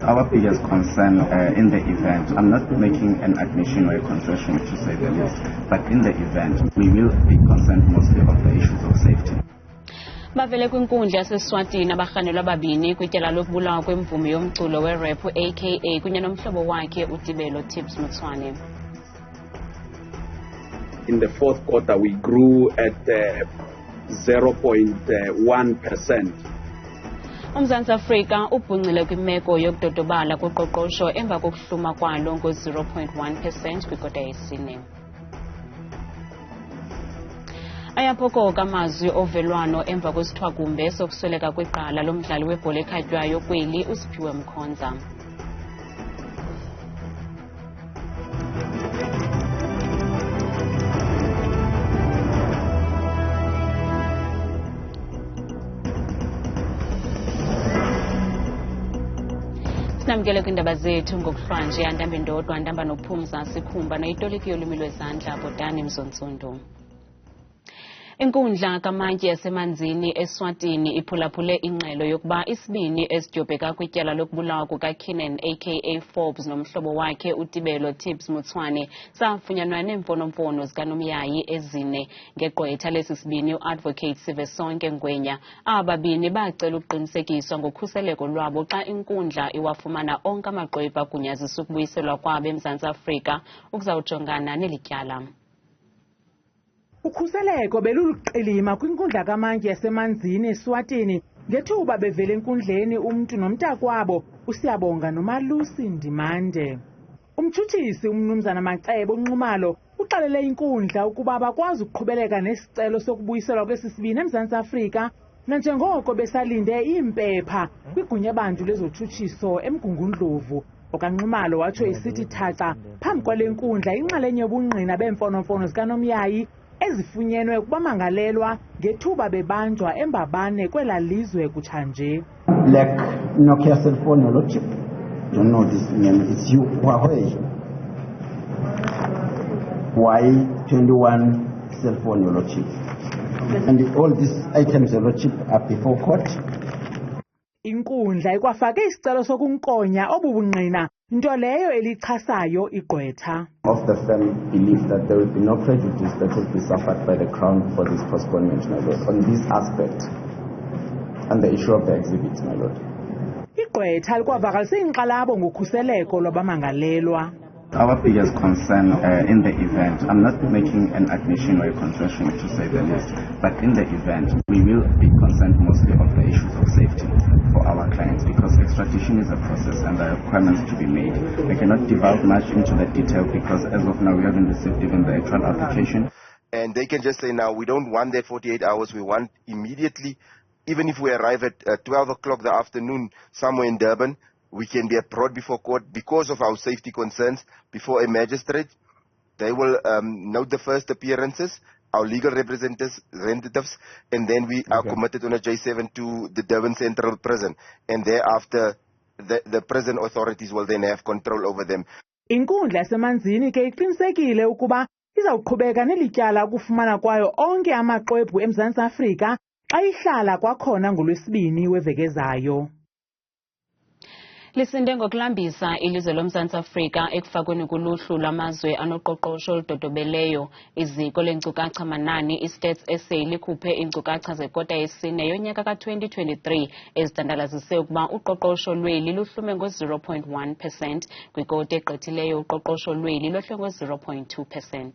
Our biggest concern in the event, I'm not making an admission or a concession to say the least, but in the event, we will be concerned mostly of the issues of safety. Bavele kwinkundla yaseSwatini abarhanelwa ababini kwityala lokubulawa kwemvumi yomculo werap aka kunye nomhlobo wakhe uDibelo Tips Mutswane. In the fourth quarter, we grew at 0.1%. UMzantsi Afrika ubhungcile kwimeko yokudodobala koqoqosho emva kokuhluma kwalo ngo-0.1% kwikota yesine. Ayaphokoka amazwi ovelwano emva kwesithwakumbe sokusweleka kweqala lomdlali webhola ekhatywayo kweli uSiphiwe Mkhonza. Sinamkele kwiindaba zethu ngokuhlanje andamba indodwa andamba nophumza sikhumba noyitoliki yolwimi lwezandla Botani Mzontsundu. Inkundla kamantyi yasemanzini eSwatini iphulaphule ingxelo yokuba isibini esidyobheka kwityala lokubulawa kukaKeenan aka Forbes nomhlobo wakhe uDibelo Tips Mutswane safunyanwa neemfonomfono zikanomyayi ezine ngegqwetha lesisibini uadvocate Sivesonke Ngwenya. Ababini bacela ukuqinisekiswa ngokhuseleko lwabo xa inkundla iwafumana onke amaxwebhu agunyazisa ukubuyiselwa kwabo eMzantsi Afrika ukuzawujongana neli tyala. Ukhuseleko beluluqilima kwinkundla kamantyi yasemanzini eSwatini ngethuba bevela enkundleni umntu nomntakwabo uSiyabonga noMalusi Ndimande. Umtshutshisi umnumzana Macebo Nxumalo uxelele inkundla ukuba bakwazi ukuqhubeleka nesicelo sokubuyiselwa kwesisibini eMzantsi Afrika nanjengoko besalinde iimpepha kwigunya abantu lezotshutshiso eMgungundlovu. OkaNxumalo watsho isithi thaca phambi kwale nkundla inxalenye yobungqina beemfonomfono zikanomyayi ezifunyenwe kubamangalelwa ngethuba bebanjwa embabane kwela lizwe kutshanje. Like Nokia cell phone or chip. Don't know this name. It's you Huawei. Y21 cell phone or chip. And all these items or chip are before court. Inkundla ikwafake isicelo sokunkonya obubungqina nto leyo elichasayo igqwetha. Of the firm believes that there will be no prejudice that will be suffered by the Crown for this postponement, my lord, on this aspect and the issue of the exhibits, my lord. Igqwetha likwavakalise inkxalabo ngokhuseleko lwabamangalelwa. Our biggest concern in the event, I'm not making an admission or a concession to say the least, but in the event, we will be concerned mostly of the issues of safety for our clients because extradition is a process and there are requirements to be made. We cannot divulge much into the detail because as of now we haven't received even the actual application. And they can just say now we don't want that 48 hours, we want immediately, even if we arrive at 12 o'clock the afternoon somewhere in Durban, we can be brought before court because of our safety concerns before a magistrate. They will note the first appearances, our legal representatives, and then we are committed on a J7 to the Durban Central Prison. And thereafter, the prison authorities will then have control over them. Inkundla yasemanzini ke iqinisekile ukuba izawuqhubeka nelityala ukufumana kwayo onke amaxwebhu eMzantsi Afrika xa ihlala kwakhona ngoLwesibini wevekezayo. Lisinde ngokulambisa ilizwe loMzantsi Afrika ekufakweni kuluhlu lwamazwe anoqoqosho oludodobeleyo. Iziko leenkcukacha manani iStats SA likhuphe iinkcukacha zekota yesine yonyaka ka-2023 ezitandalazise ukuba uqoqosho lweli luhlume ngo-0.1%, kwikota egqithileyo uqoqosho lweli lohle ngo-0.2%.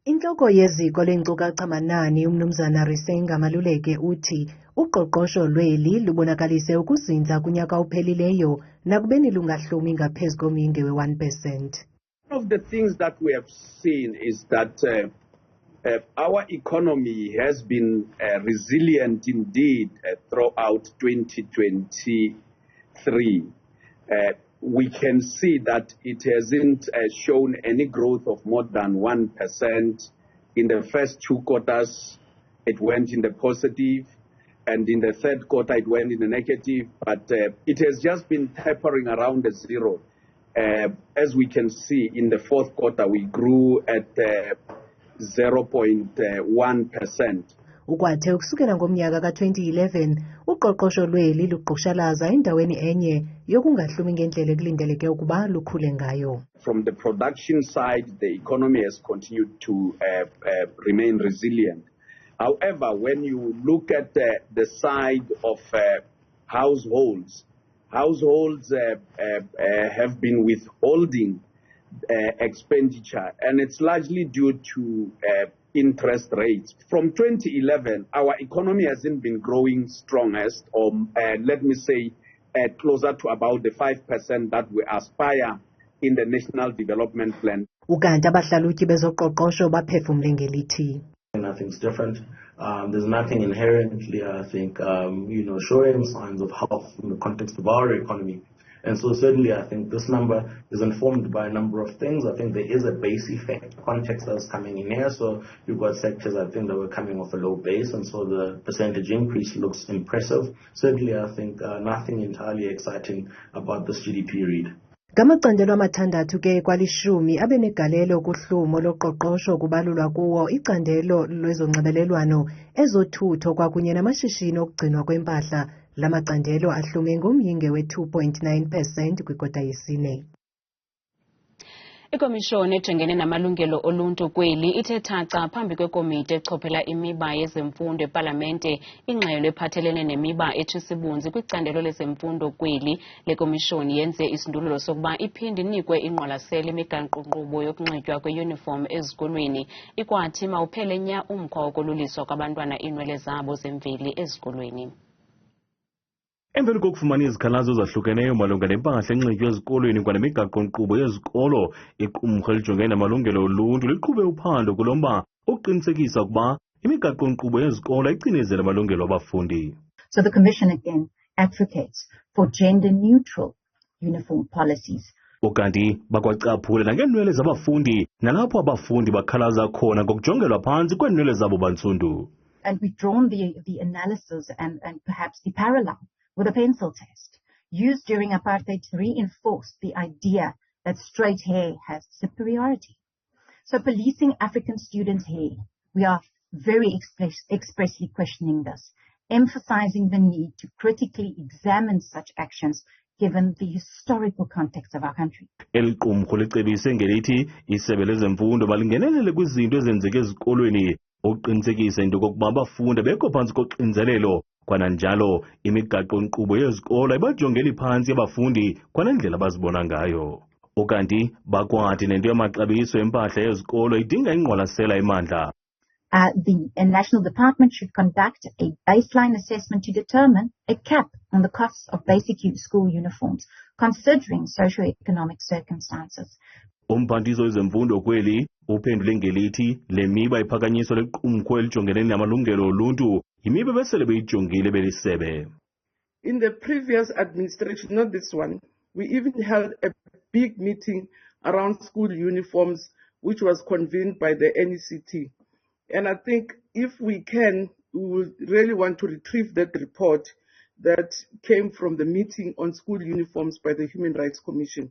Intloko yeziko leenkcukacha manani umnumzana Risenga Maluleke uthi uqoqosho lweli lubonakalise ukuzinza kunyaka uphelileyo nakubeni lungahlumi ngaphezu komyinge we-1%. One of the things that we have seen is that our economy has been resilient indeed throughout 2023. We can see that it hasn't shown any growth of more than 1%. In the first two quarters, it went in the positive, and in the third quarter, it went in the negative, but it has just been tapering around the zero. As we can see, in the fourth quarter, we grew at 0.1%. Ukwathe ukusukela ngomnyaka ka-2011 uqoqosho lweli luqhushalaza endaweni enye yokungahlumi ngendlela ekulindeleke ukuba lukhule ngayo. From the production side, the economy has continued to remain resilient. However, when you look at the side of households have been withholding expenditure, and it's largely due to interest rates. From 2011, our economy hasn't been growing strongest, or let me say closer to about the 5% that we aspire in the National Development Plan. Ukanti abahlalutyi bezoqoqosho baphefumle ngelithi. Nothing's different. There's nothing inherently, I think, showing signs of health in the context of our economy. And so certainly I think this number is informed by a number of things. I think there is a base effect context that's coming in here. So you've got sectors, I think, that were coming off a low base, and so the percentage increase looks impressive. Certainly I think nothing entirely exciting about this GDP read. Ngamacandelo amathandathu ke kwalishumi abenegalelo kuhlumo loqoqosho kubalulwa kuwo icandelo lwezonxibelelwano, ezothutho kwakunye namashishini okugcinwa kwempahla. Lamacandelo ahlume ngomyinge we-2.9% kwikota yesine. Ikomishoni ejongene namalungelo oluntu kweli ithe thaca phambi kwekomiti echophela imiba yezemfundo epalamente ingxelo ephathelene nemiba etshusibunzi kwicandelo lezemfundo kweli. Le komishoni yenze isindululo sokuba iphinde inikwe ingqwalasela imigaqo-nkqubo yokunxitywa kweuniform ezikolweni, ikwathi mawuphele nya umkhwa wokoluliswa kwabantwana iinwele zabo zemveli ezikolweni. Emveni kokufumana izikhalazo ezahlukeneyo malunga nempahla enxitywa ezikolweni kwanemigaqo-nkqubo yezikolo, iqumrhu elijongene namalungelo oluntu liqhube uphando kulo mba ukuqinisekisa ukuba imigaqo-nkqubo yezikolo icinezela amalungelo abafundi. So the Commission again advocates for gender-neutral uniform policies. Ukanti bakwacaphule nangeenwele zabafundi nalapho abafundi bakhalaza khona ngokujongelwa phantsi kweenwele zabo bantsundu. And we've drawn the analysis and perhaps the parallel with a pencil test used during apartheid to reinforce the idea that straight hair has superiority. So policing African students' hair, we are very expressly questioning this, emphasizing the need to critically examine such actions given the historical context of our country. Eliqumrhu licebise ngelithi isebe lezemfundo balingenelele kwizinto ezenzeke ezikolweni ukuqinisekisa into kokuba abafundi bekho phantsi koxinzelelo. Kwananjalo imigaqo-nkqubo yezikolo ibajongeli phantsi abafundi kwanendlela abazibona ngayo. Ukanti bakwathi nento yamaxabiso empahla yezikolo idinga ingqwalasela emandla. The National Department should conduct a baseline assessment to determine a cap on the costs of basic school uniforms, considering socio-economic circumstances. Umphathiswa wezemfundo kweli uphendule ngelithi le miba iphakanyiswa liqumrhu elijongene namalungelo oluntu yimiba besele beyijongile belisebe. In the previous administration, not this one, we even held a big meeting around school uniforms, which was convened by the NECT. And I think if we can, we would really want to retrieve that report that came from the meeting on school uniforms by the Human Rights Commission.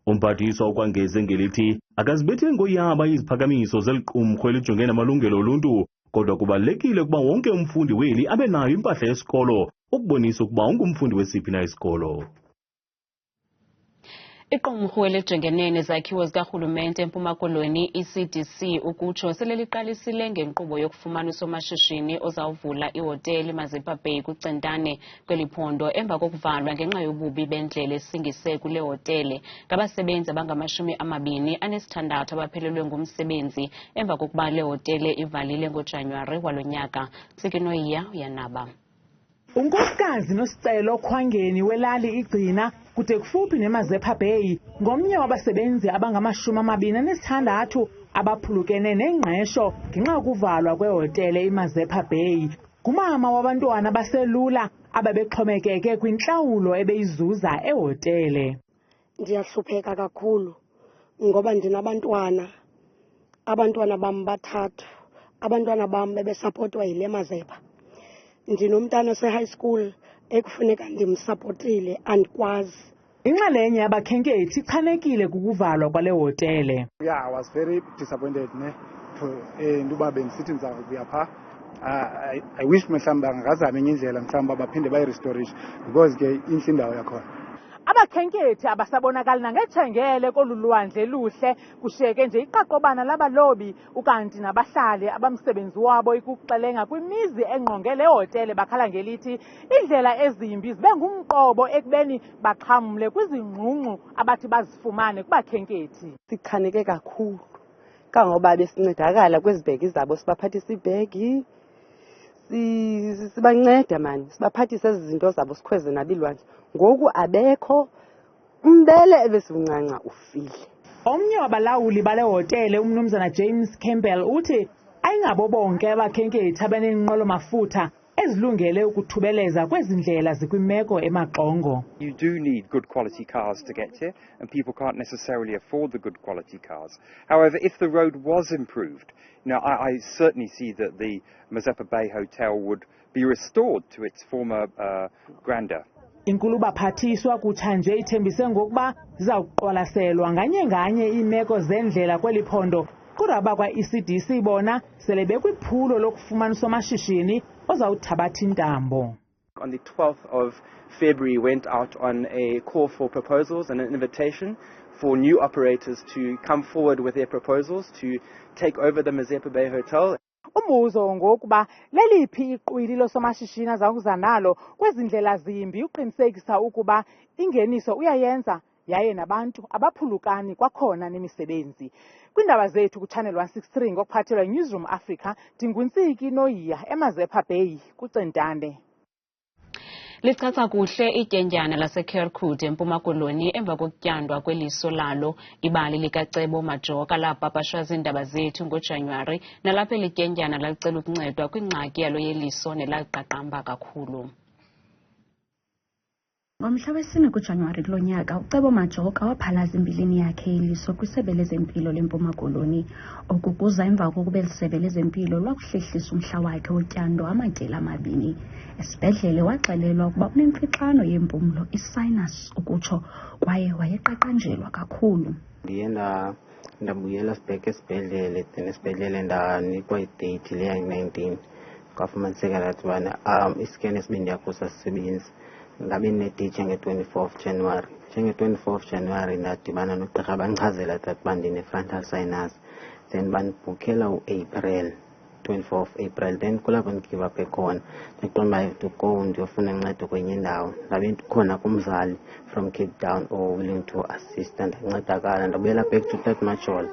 Umphathiswa ukwangeze ngelithi akazibethe ngoyaba iziphakamiso zeliqumrhu elijongene namalungelo oluntu, kodwa kubalulekile ukuba wonke umfundi weli abe nayo impahla yesikolo ukubonisa ukuba ungumfundi wesiphi na isikolo. Iqumrhu elijongene nezakhiwo zikarhulumente eMpuma Koloni ECDC ukutsho sele liqalisile ngenkqubo yokufumana usomashishini ozawuvula ihotele iMazeppa kwicentane kweliphondo emva kokuvalwa ngenxa yobubi bendlela esingise kule hotele ngabasebenzi abangama-26 abaphelelwe ngumsebenzi emva kokuba le hotele ivalile ngoJanuwari walo nyaka. Sikinoyiya uyanaba. Unkosikazi noSicelo Khwangeni welali igcina kude kufuphi neMazeppa Bay ngomnye wabasebenzi abangama-26 abaphulukene nengqesho ngenxa yokuvalwa kwehotele iMazeppa Bay. Ngumama wabantwana baselula ababexhomekeke kwintlawulo ebeyizuza ehotele. Ndiyahlupheka kakhulu ngoba ndinabantwana bam bathathu, abantwana bam bebesapotwa yile Mazeppa. Ndinomntana ose-high school ekufuneka ndimsapotile andikwazi. Inxalenye yabakhenkethi ichanekile kukuvalwa kwale hotele. Yeah, I was very disappointed apho nduba bendisithi ndizakubuya phaa. I wish mhlawumbi bangazama enye indlela mhlawumbi baphinde bayirestorishe because ke inhle indawo yakhona. Abakhenkethi abasabonakali nangetshengele kolu lwandle luhle kushiyeke nje iqaqobana labalobi ukanti nabahlali abamsebenzi wabo ikuxelenga kwimizi engqonge le hotele bakhala ngelithi indlela ezimbi zibe ngumqobo ekubeni baxhamle kwizingqungqu abathi bazifumane kubakhenkethi. Sichaneke kakhulu kangoba besincedakala kwezibheki zabo sibaphathisa ibhegi sibanceda mani sibaphathisa izinto zabo sikhweze nabilwandle. Ngoku abekho umbele ebesiuncanca ufile. Omnye wabalawuli bale hotele umnumzana James Campbell uthi ayingabo bonke abakhenkethi abanenqolo mafutha ezilungele ukuthubeleza kwezi ndlela zikwimeko emaxongo. You do need good quality cars to get here and people can't necessarily afford the good quality cars. However, if the road was improved, I certainly see that the Mazeppa Bay Hotel would be restored to its former grandeur. Inkulu baphathiswa kutshanje ithembise ngokuba zizawuqwalaselwa nganye iimeko zendlela kweli phondo kodwa abakwa-ECDC bona sele bekwiphulo lokufumanisa amashishini ozawuthabatha intambo. On the 12th of February went out on a call for proposals and an invitation for new operators to come forward with their proposals to take over the Mazeppa Bay Hotel. Umbuzo ngokuba leliphi iqwili losomashishini azakuza nalo kwezi ndlela zimbi uqinisekisa ukuba ingeniso uyayenza yaye nabantu abaphulukani kwakhona nemisebenzi. Kwiindaba zethu kuChannel 163 ngokuphathelwa Newsroom Africa ndinguntsiki noyiya eMazeppa Bay kuCentane. Lichaza kuhle ityendyana laseKerkut eMpuma Koloni emva kokutyandwa kweliso lalo. Ibali likaCebo Majoka lapapashwa Iindaba Zethu ngoJanuwari nalapho lityendyana lalicela ukuncedwa kwingxaki yalo yeliso nelaqaqamba kakhulu. Ngomhla wesine kuJanuwari kulo nyaka uCebo Majoka waphalaza imbilini yakhe yeliso kwisebe lezempilo leMpuma Koloni. Oku kuza emva kokuba elisebe lezempilo lwakuhlehlisa umhla wakhe wotyando amatyeli amabini. Esibhedlele waxelelwa ukuba unemfixano yempumlo isinus ukutsho kwaye wayeqaqanjelwa kakhulu. Ndiye ndabuyela sibheke esibhedlele esibhedlele ndanikwa idate leya 19 kwafumaniseka lathi ubana iscan esibindiyakho sasisebenzi. Ngabe nedate nge-24 January. Njenge-24 January ndadibana nogqirha bandichazela that uba ndine-frontal sinus. Then bandibhukhela u-April, 24 April. Then kulapho ndigive up khona. Ndiqonda uba I have to go ndiyofuna uncedo kwenye indawo. Ndabe khona kumzali from Cape Town willing to assist. Ndancedakala ndabuyela back to Tata Majola.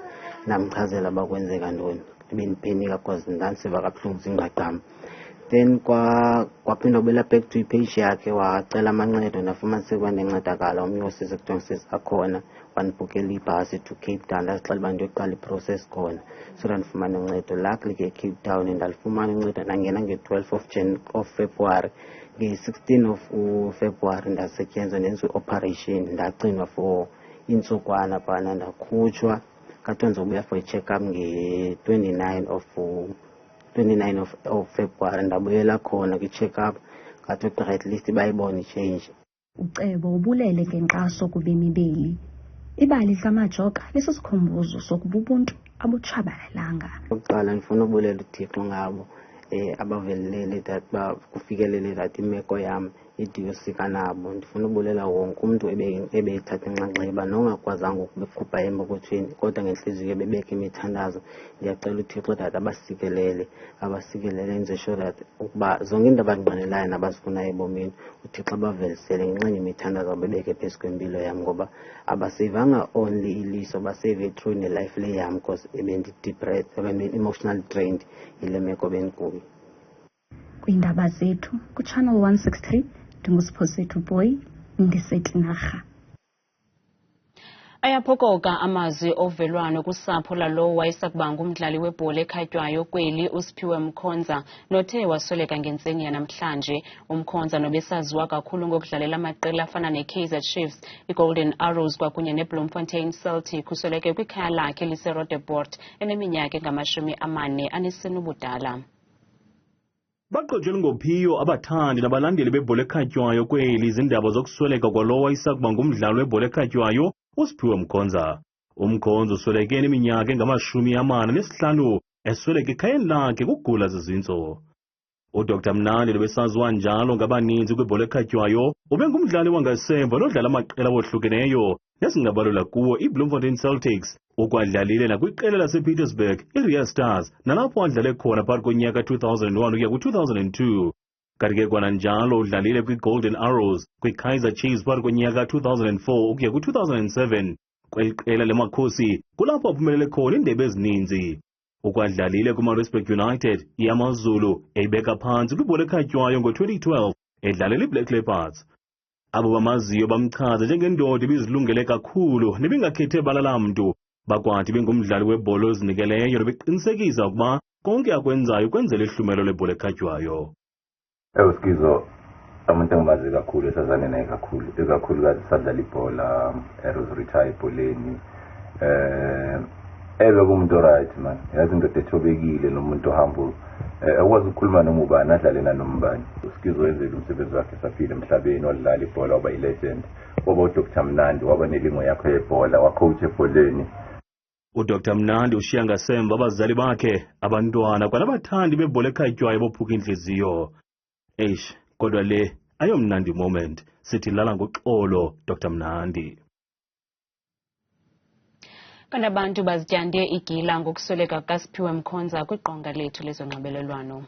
Ndamchazela uba kwenzeka ntoni. Ndibe ndiphenika because ndandiziva kabuhlungu zingaqambi. Then kwaphinda ubela back to ipage yakhe wacela amancedo ndafumaniseka uba ndincedakala omnye wosizo kuthiwa akhona wandibhukela ibhasi to Cape Town ndazixela uba ndiyoqala iprocess khona so ndandifumane uncedo. Luckily ke Cape Town ndalifumana uncedo ndangena nge-12 of February. Nge-16 of February ndasetyenzwa ndenza i-operation ndacinwa for iintsukwana phana ndakhutshwa kathonza ubuya for i-check-up nge-29 of February ndabuyela khona kwi-check-up ngathi ugqirha at least bayibone i-change. uCebo ubulele ngenkxaso kubemi beli. Ibali likaMajoka lisisikhumbuzo sokuba ubuntu abutshabalalanga. Okokuqala ndifuna ubulela uThixo ngabo abavelelele that kufikelele that imeko yam idiyosika nabo. Ndifuna ubulela wonke umuntu ebethatha inxaxheba nongakwazanga ukukhupha empokothweni kodwa ngenhliziyo bebeka imithandazo. Ndiyacela uThixo that abasikelele enze sure that ukuba zonke into abanqwenelayo nabazifunayo ebomini uThixo abavelisele ngenxa yemithandazo abebeke phezu kwempilo yam ngoba abaseyivanga only iliso basave through ne-life le yam because ebendi-depressed emotionally drained yile meko bendikuyo. Kwiindaba zethu kuChannel 163 ndinguSiphiwe Boy ndiseTinarha. Ayaphokoka amazwi ovelwano kusapho lalo wayesakuba ngumdlali webhola ekhatywayo kweli uSiphiwe Mkhonza nothe wasweleka ngentseni yanamhlanje. uMkhonza nobesaziwa kakhulu ngokudlalela amaqela afana neKaizer Chiefs, iGolden Arrows kwakunye neBloemfontein Celtic. Usweleke kwikhaya lakhe liseRoodeport eneminyaka engama-44 ubudala. Baqotshelwe ngophiyo abathandi nabalandeli bebhola ekhatywayo kweli izindaba zokusweleka kwalo wayesakuba ngumdlali webhola ekhatywayo uSiphiwe Mkhonza. uMkhonza usweleke eneminyaka engama-45 esweleke ekhayeni lakhe kugula zizintso. UDr Mnandi besaziwa njalo ngabaninzi kwibhola ekhatywayo ubengumdlali wangasemva nodlala amaqela abohlukeneyo nesingabalula kuwo iBloemfontein Celtics, ukwadlalile nakwiqela lasePietersburg iReal Stars nalapho adlale khona phakathi konyaka 2001 ukuya ku-2002. Kanti ke kwananjalo udlalile kwiGolden Arrows, kwiKaizer Chiefs phakathi konyaka 2004 ukuya ku-2007. Kweli qela lemakhosi kulapho aphumelele khona iindebe ezininzi. Ukwadlalile kuMaritzburg United, iMozulu eyibeka phantsi kwibhola ekhatywayo ngo-2012 edlalela iBlack Leopards. Abo bamaziyo bamchaza njengendoda ebizilungele kakhulu nebingakhethe bala lamntu, bakwathi bengumdlali webhola ozinikeleyo nebeqinisekisa ukuba konke akwenzayo kwenzela ihlumelo lebhola ekhatywayo. Skizo, umuntu engimazi kakhulu esazane naye ikakhulukazi sadlala ibhola retire ebholeni. Ebe kumuntu right man, yazi indoda ethobekile nomuntu humble. Akwazi ukukhuluma noma ubani adlale nanombani. Uskizo wenzile umsebenzi wakhe saphila emhlabeni wadlala ibhola waba ilegend. Waba uDr Mnandi waba nelingo yakhe yebhola wacoach ebholeni. UDr Mnandi ushiya ngasemva abazali bakhe, abantwana kwanabathandi bebhola ekhatywayo bophuka inhliziyo. Kodwa le ayomnandi moment, sithi lala ngoxolo Dr Mnandi. Kanti abantu bazityande igila ngokusweleka kukaSiphiwe Mkhonza kwiqonga lethu lezonxibelelwano.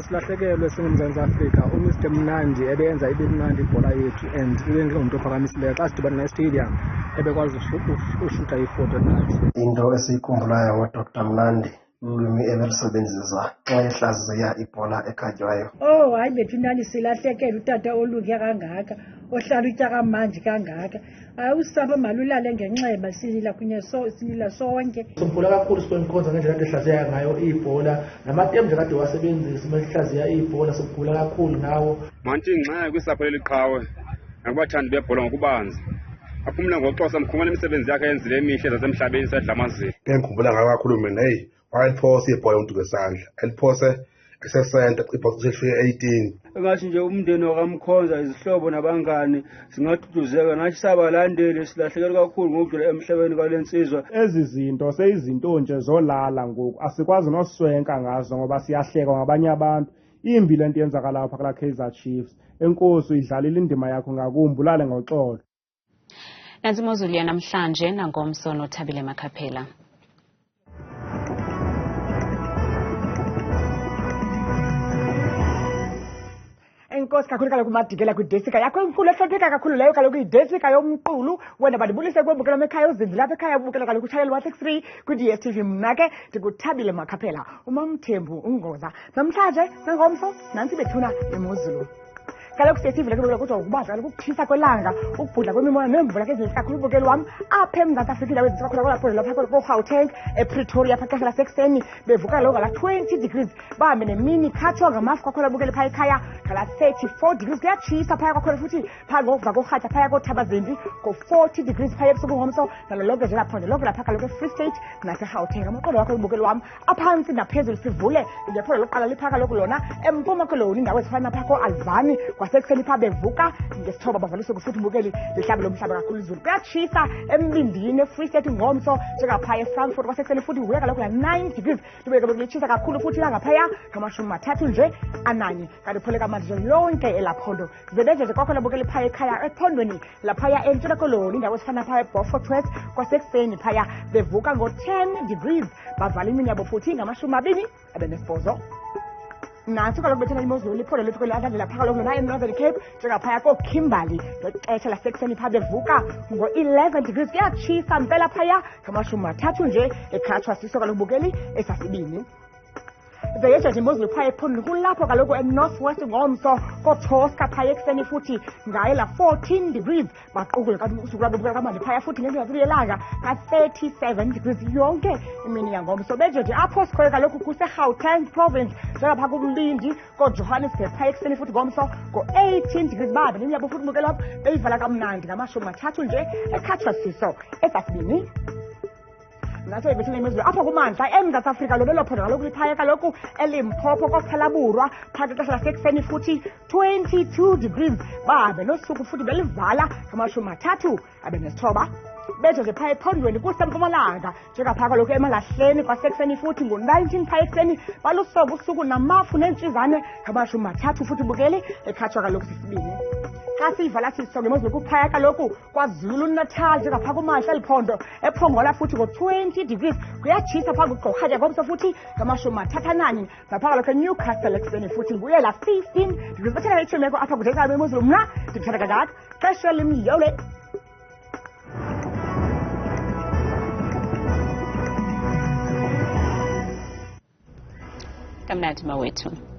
Silahlekelwe singuMzantsi Afrika, uMr Mnandi ebenza ibe mnandi ibhola yethu and ibengumuntu ophakamisileyo xa sidibana ne-stadium ebekwazi ushutha ifoto nathi. Into esiyikhumbulayo ngoDr Mnandi ulwimi ebelisebenzisa xa ehlaziya ibhola ekhatywayo. Hayi bethu nani silahlekele utata oluke kangaka ohlala utya kamanje kangaka. Usapho malulale ngenxeba silila sonke. Sikhumbula kakhulu Siphiwe Mkhonza ngendlela kade ehlaziya ngayo ibhola namatem nje kade wasebenzisa mehlaziya ibhola. Sikhumbula kakhulu nawo. Manthi ingxaki kwisapho leliqhawe nakubathandi bebhola ngokubanzi. Aphumule ngoXhosa mkhumane imisebenzi yakhe yenzile emihle zasemhlabeni sadla amazipho. Ngikhumbula ngayo kakhulu mina wayeliphose ibhola umuntu ngesandla. Eliphose esesenta ibhola selifike 18. Engathi nje umndeni wakaMkhonza izihlobo nabangani singathuduzeka nathi sabalandeli silahlekelwe kakhulu ngokudlula emhlabeni kwalensizwa. Ezi zinto seyizinto nje zolala ngoku asikwazi noswenka ngazo ngoba siyahlekwa ngabanye abantu. Imbi lento yenzakala lapha kula Kaizer Chiefs. Enkosi idlalile indima yakho ngakumbi ulale ngoxolo. Nansi Imozulu yanamhlanje nangomso noThabile Makhaphela. Enkosi kakhulu kaloku madikela kwidesika yakho enkulu ehlonipheka kakhulu leyo kaloku idesika yomqulu wena bandibulise kwebukela mekhaya uzinzi lapha ekhaya ubukela kaloku channel 163 kwi-DSTV. mna ke ndikuThabile Makhaphela, uMamthembu uNgoza. Namhlanje nangomso nansi bethuna Imozulu. Kaloku siyesivile kebukela kodwa ukubaza kaloku ukutshisa kwelanga, ukubhudla kwemimoya nemvula ke ezinhle kakhulu ubukeli wam apha eMzantsi Afrika indawo ezikakhulu kwalapho lapha ko-Gauteng ePretoria phakathi xesha lasekuseni bevuka kaloku ngala 20 degrees bahambe nemini khatshwa ngamafu kwakhona ubukele phaya ekhaya ngala 34 degrees kuyatshisa phaya kwakhona futhi phaa ngokuva korhatya phaya koThabazimbi ngo-40 degrees phaya ebusuku ngomso nalo lonke nje lapho lonke lapha kaloku eFree State naseGauteng. Amaqondo wakho ubukeli wam aphantsi naphezulu sivule ngephondo lokuqala lipha kaloku lona eMpuma Koloni indawo ezifana napha ko-Alvani kwasekuseni phaa bevuka ngesithoba bavalise kufuthi ubukeli lihlabe lomhlaba kakhulu izulu. Kuyatshisa embindini eFree State ngomso njengaphaya eFrankfurt kwasekuseni futhi uvuka kaloku la 9 degrees libe kaloku litshisa kakhulu futhi langaphaya ngamashumi nje ananye kanti pholeka manje lonke elaphondo zebenje kwakhona ubukeli phaya ekhaya ephondweni laphaya eNtshona Koloni indawo ezifana phaya eBeaufort West kwasekuseni phaya bevuka ngo-10 degrees bavala imini yabo futhi ngamashumi 28. Nansi kaloku bethena Imozulu iphondo lethu kweladlalela phaka kaloku lona eNorthern Cape njengaphaya koKimberley ngexesha lasekuseni phaa bevuka ngo-11 degrees kuyatshisa mpela phaya ngamashumi nje ekhatshwa siso kaloku bukeli esasibini. Zeyesha nje Imozulu phaya ephondweni kulapho kaloku eNorth West ngomso koTshoska phaya ekuseni futhi ngaye la 14 degrees baqukule kanti usuku lwabo bukela kamanje phaya futhi ngendlela yelanga ka-37 degrees yonke imini yangomso. Benje apho sikhoyo kaloku kuseGauteng province njengapha kuMlindi koJohannesburg phaya ekuseni futhi ngomso ngo-18 degrees bahambe nemini yabo futhi bukela beyivala kamnandi ngamashumi nje ekhatshwa siso esasibini. naso ibethile imozulu apha kumantla eMzantsi Afrika lo belo phondo kaloku liphaya kaloku eLimpopo kwaphelaburwa phakathi kwexesha lasekuseni futhi 22 degrees bahambe nosuku futhi belivala ngamashumi 39 bejo ke phaya ephondweni kusempumalanga njengaphaa kaloku emalahleni kwasekuseni futhi ngo-19 phaya ekuseni balusoba usuku namafu nentshizane ngamashumi 3 futhi bukeli ekhatshwa kaloku sisibini Hasivala sisonke imozulu kuphaya kaloku kwaZulu Natal njengaphaa kumantla eliphondo ephongola futhi ngo-20 degrees kuyatshisa phaa kuGqorhatya ngomso futhi ngamashumi 31 naphaa kaloku eNewcastle ekuseni futhi nguye la 15 degrees bathela itshimeko apha kudekabo imozulu mna ndikuthanda kangaka xesha limyole kamnandi mawethu